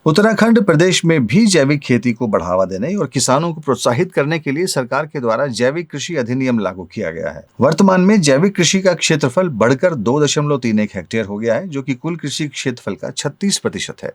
उत्तराखंड प्रदेश में भी जैविक खेती को बढ़ावा देने और किसानों को प्रोत्साहित करने के लिए सरकार के द्वारा जैविक कृषि अधिनियम लागू किया गया है। वर्तमान में जैविक कृषि का क्षेत्रफल बढ़कर 2.31 हेक्टेयर हो गया है, जो कि कुल कृषि क्षेत्रफल का 36% है।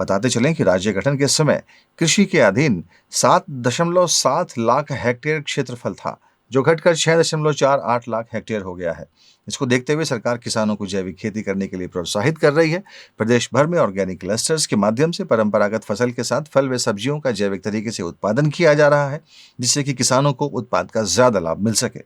बताते चलें कि राज्य गठन के समय कृषि के अधीन 7.7 लाख हेक्टेयर क्षेत्रफल था, जो घटकर 6.48 लाख हेक्टेयर हो गया है। इसको देखते हुए सरकार किसानों को जैविक खेती करने के लिए प्रोत्साहित कर रही है। प्रदेश भर में ऑर्गेनिक क्लस्टर्स के माध्यम से परंपरागत फसल के साथ फल व सब्जियों का जैविक तरीके से उत्पादन किया जा रहा है, जिससे कि किसानों को उत्पाद का ज्यादा लाभ मिल सके।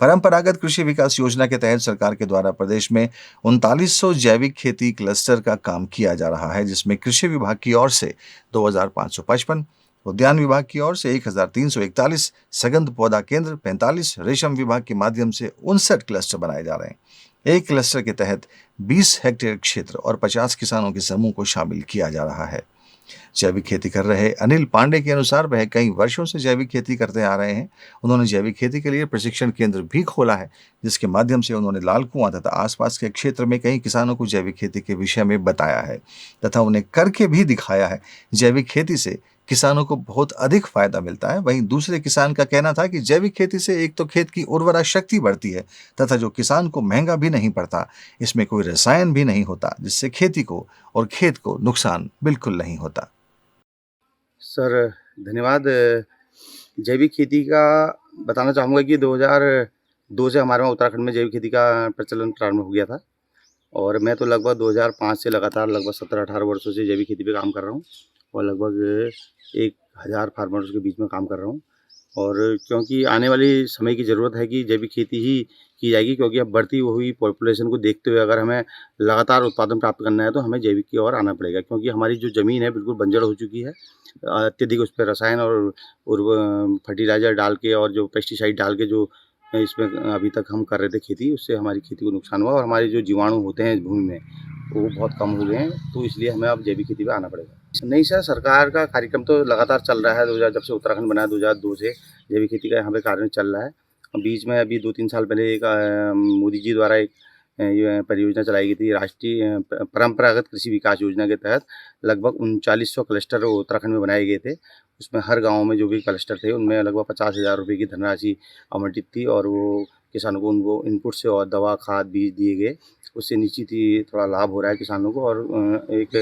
परंपरागत कृषि विकास योजना के तहत सरकार के द्वारा प्रदेश में 3900 जैविक खेती क्लस्टर का काम किया जा रहा है, जिसमें कृषि विभाग की ओर से 2555, उद्यान विभाग की ओर से 1341, सघन पौधा केंद्र 45, रेशम विभाग के माध्यम से 59 क्लस्टर बनाए जा रहे हैं। एक क्लस्टर के तहत 20 हेक्टेयर क्षेत्र और 50 किसानों के समूह को शामिल किया जा रहा है। जैविक खेती कर रहे अनिल पांडे के अनुसार वह कई वर्षों से जैविक खेती करते आ रहे हैं। उन्होंने जैविक खेती के लिए प्रशिक्षण केंद्र भी खोला है, जिसके माध्यम से उन्होंने लाल कुआं तथा आसपास के क्षेत्र में कई किसानों को जैविक खेती के विषय में बताया है तथा उन्हें करके भी दिखाया है। जैविक खेती से किसानों को बहुत अधिक फायदा मिलता है। वहीं दूसरे किसान का कहना था कि जैविक खेती से एक तो खेत की उर्वरा शक्ति बढ़ती है तथा जो किसान को महंगा भी नहीं पड़ता, इसमें कोई रसायन भी नहीं होता, जिससे खेती को और खेत को नुकसान बिल्कुल नहीं होता। सर धन्यवाद। जैविक खेती का बताना चाहूँगा कि 2002 से हमारे वहाँ उत्तराखंड में जैविक खेती का प्रचलन प्रारंभ हो गया था और मैं तो लगभग 2005 से लगातार लगभग 17-18 वर्षों से जैविक खेती पे काम कर रहा हूँ और लगभग 1000 फार्मर्स के बीच में काम कर रहा हूँ। और क्योंकि आने वाली समय की ज़रूरत है कि जैविक खेती ही की जाएगी, क्योंकि अब बढ़ती हुई पॉपुलेशन को देखते हुए अगर हमें लगातार उत्पादन प्राप्त करना है तो हमें जैविक की ओर आना पड़ेगा, क्योंकि हमारी जो ज़मीन है बिल्कुल बंजर हो चुकी है। अत्यधिक उस पर रसायन और फर्टिलाइज़र डाल के और जो पेस्टिसाइड डाल के जो इसमें अभी तक हम कर रहे थे खेती, उससे हमारी खेती को नुकसान हुआ और हमारे जो जीवाणु होते हैं भूमि में वो बहुत कम हो गए हैं, तो इसलिए हमें अब जैविक खेती पे आना पड़ेगा। नहीं सर, सरकार का कार्यक्रम तो लगातार चल रहा है। 2000 जब से उत्तराखंड बना है 2002 से जैविक खेती का यहाँ पे कार्य चल रहा है। बीच में अभी 2-3 साल पहले एक मोदी जी द्वारा एक ये परियोजना चलाई गई थी, राष्ट्रीय परंपरागत कृषि विकास योजना के तहत लगभग 3900 क्लस्टर उत्तराखंड में बनाए गए थे। उसमें हर गाँव में जो भी क्लस्टर थे उनमें लगभग 50,000 रुपये की धनराशि आवंटित थी और वो किसानों को उनको इनपुट से और दवा, खाद, बीज दिए गए। उससे निश्चित ही थोड़ा लाभ हो रहा है किसानों को और एक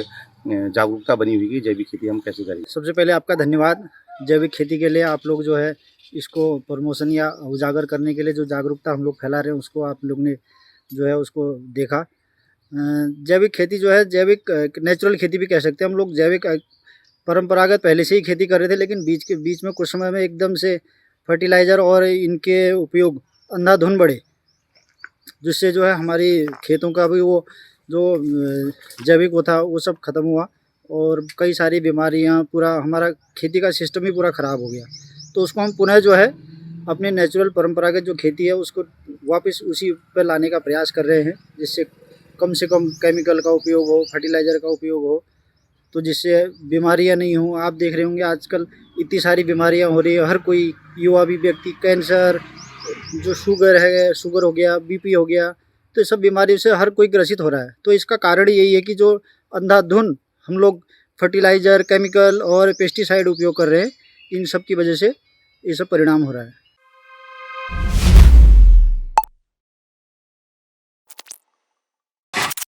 जागरूकता बनी हुई कि जैविक खेती हम कैसे करें। सबसे पहले आपका धन्यवाद। जैविक खेती के लिए आप लोग जो है इसको प्रमोशन या उजागर करने के लिए जो जागरूकता हम लोग फैला रहे हैं उसको आप लोग ने जो है उसको देखा। जैविक खेती जो है जैविक नेचुरल खेती भी कह सकते हैं हम लोग। जैविक परंपरागत पहले से ही खेती कर रहे थे, लेकिन बीच में कुछ समय में एकदम से फर्टिलाइज़र और इनके उपयोग अंधाधुंध बढ़े, जिससे जो है हमारी खेतों का भी वो जो जैविक वो था वो सब ख़त्म हुआ और कई सारी बीमारियां, पूरा हमारा खेती का सिस्टम ही पूरा ख़राब हो गया। तो उसको हम पुनः जो है अपने नेचुरल परंपरागत जो खेती है उसको वापस उसी पर लाने का प्रयास कर रहे हैं, जिससे कम से कम केमिकल का उपयोग हो, फर्टिलाइज़र का उपयोग हो, तो जिससे बीमारियां नहीं हों। आप देख रहे होंगे आजकल इतनी सारी बीमारियां हो रही है, हर कोई युवा भी व्यक्ति कैंसर, जो शुगर हो गया, बीपी हो गया, तो ये सब बीमारियों से हर कोई ग्रसित हो रहा है। तो इसका कारण यही है कि जो अंधाधुंध हम लोग फर्टिलाइज़र, केमिकल और पेस्टिसाइड उपयोग कर रहे हैं, इन सब की वजह से ये सब परिणाम हो रहा है।